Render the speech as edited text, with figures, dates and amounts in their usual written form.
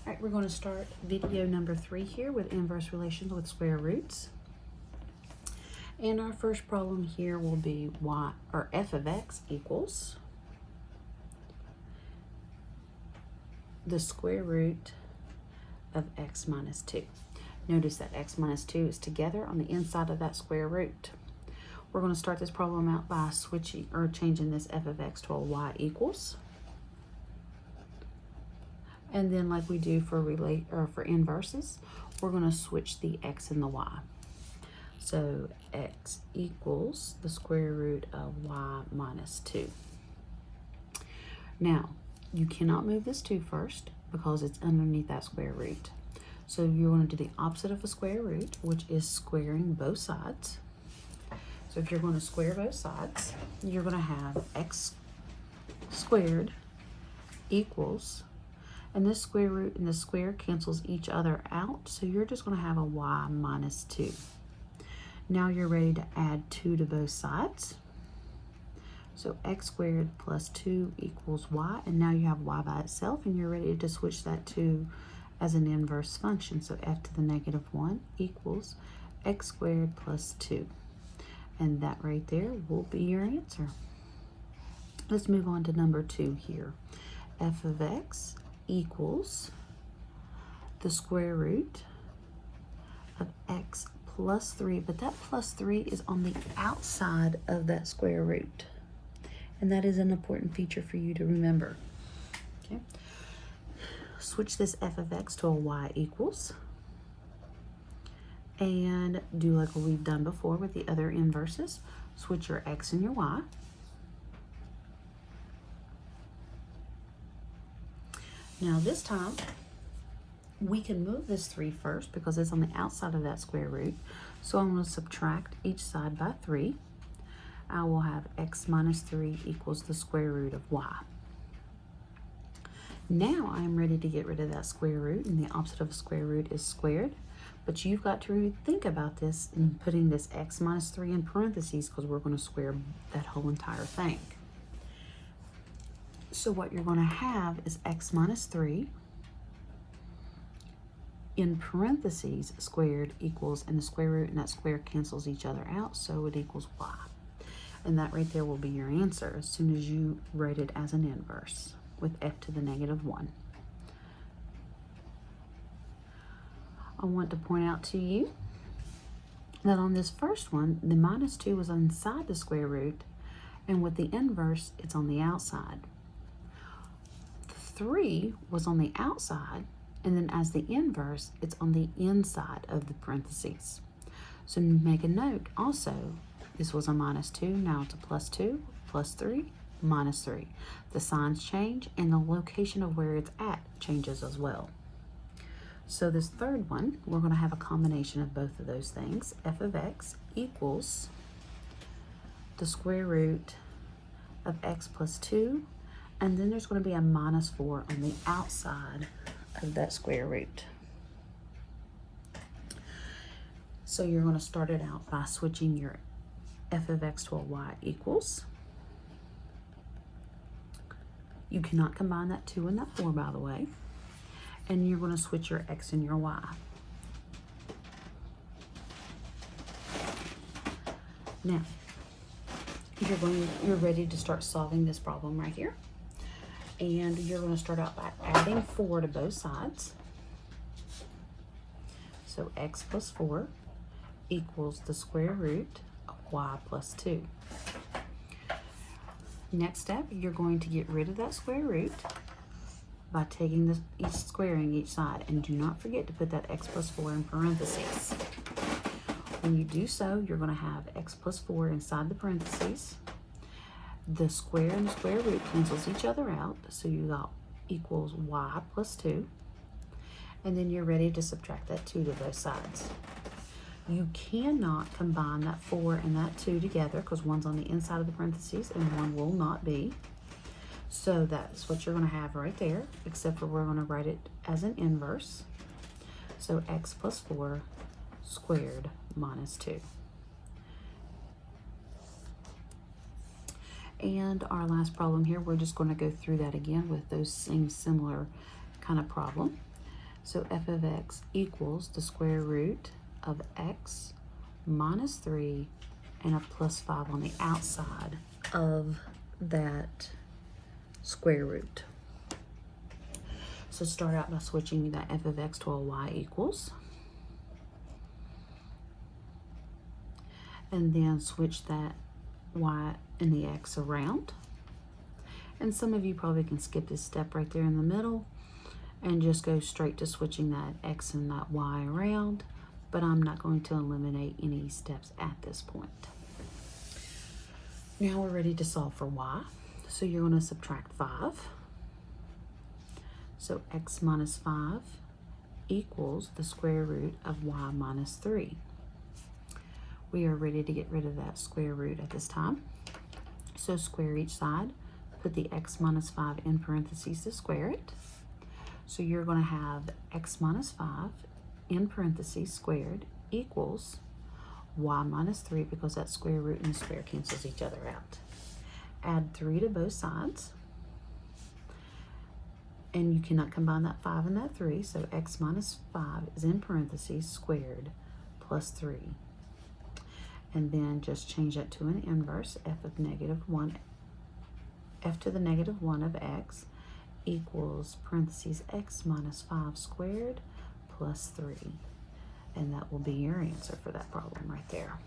All right, we're going to start video number 3 here with inverse relations with square roots. And our first problem here will be f of x equals the square root of x minus 2. Notice that x minus 2 is together on the inside of that square root. We're going to start this problem out by switching or changing this f of x to a y equals. And then like we do for inverses, we're going to switch the x and the y. So x equals the square root of y minus 2. Now, you cannot move this 2 first because it's underneath that square root. So you're going to do the opposite of a square root, which is squaring both sides. So if you're going to square both sides, you're going to have x squared equals, and this square root and the square cancels each other out, so you're just going to have a y minus 2. Now you're ready to add 2 to both sides. So x squared plus 2 equals y, and now you have y by itself, and you're ready to switch that to as an inverse function. So f to the negative 1 equals x squared plus 2. And that right there will be your answer. Let's move on to number 2 here. F of x equals the square root of x plus 3, but that plus 3 is on the outside of that square root. And that is an important feature for you to remember. Okay. Switch this f of x to a y equals. And do like we've done before with the other inverses. Switch your x and your y. Now this time, we can move this 3 first because it's on the outside of that square root. So I'm going to subtract each side by 3. I will have x minus 3 equals the square root of y. Now I'm ready to get rid of that square root, and the opposite of a square root is squared. But you've got to think about this and putting this x minus 3 in parentheses because we're going to square that whole entire thing. So what you're going to have is x minus 3 in parentheses squared equals, and the square root and that square cancels each other out, so it equals y. And that right there will be your answer as soon as you write it as an inverse with f to the negative 1. I want to point out to you that on this first one, the minus 2 was inside the square root, and with the inverse, it's on the outside. The 3 was on the outside, and then as the inverse, it's on the inside of the parentheses. So make a note also, this was a minus 2, now it's a plus 2, plus 3, minus 3. The signs change, and the location of where it's at changes as well. So this third one, we're going to have a combination of both of those things. F of x equals the square root of x plus 2, and then there's going to be a minus 4 on the outside of that square root. So you're going to start it out by switching your f of x to a y equals. You cannot combine that 2 and that 4, by the way. And you're going to switch your x and your y. Now, you're ready to start solving this problem right here. And you're going to start out by adding 4 to both sides. So x plus 4 equals the square root of y plus 2. Next step, you're going to get rid of that square root by taking squaring each side, and do not forget to put that x plus 4 in parentheses. When you do so, you're going to have x plus 4 inside the parentheses. The square and the square root cancels each other out, so you got equals y plus 2, and then you're ready to subtract that 2 to both sides. You cannot combine that 4 and that 2 together because one's on the inside of the parentheses and one will not be. So that's what you're going to have right there, except for we're going to write it as an inverse. So x plus 4 squared minus 2. And our last problem here, we're just going to go through that again with those same similar kind of problem. So f of x equals the square root of x minus 3 and a plus 5 on the outside of that square root. So start out by switching that f of x to a y equals. And then switch that y and the x around. And some of you probably can skip this step right there in the middle and just go straight to switching that x and that y around, but I'm not going to eliminate any steps at this point. Now we're ready to solve for y. So you're going to subtract 5. So x minus 5 equals the square root of y minus 3. We are ready to get rid of that square root at this time. So square each side, put the x minus 5 in parentheses to square it. So you're going to have x minus 5 in parentheses squared equals y minus 3, because that square root and the square cancels each other out. Add 3 to both sides. And you cannot combine that 5 and that 3, so x minus 5 is in parentheses squared plus 3. And then just change that to an inverse, f to the negative 1 of x equals parentheses x minus 5 squared plus 3. And that will be your answer for that problem right there.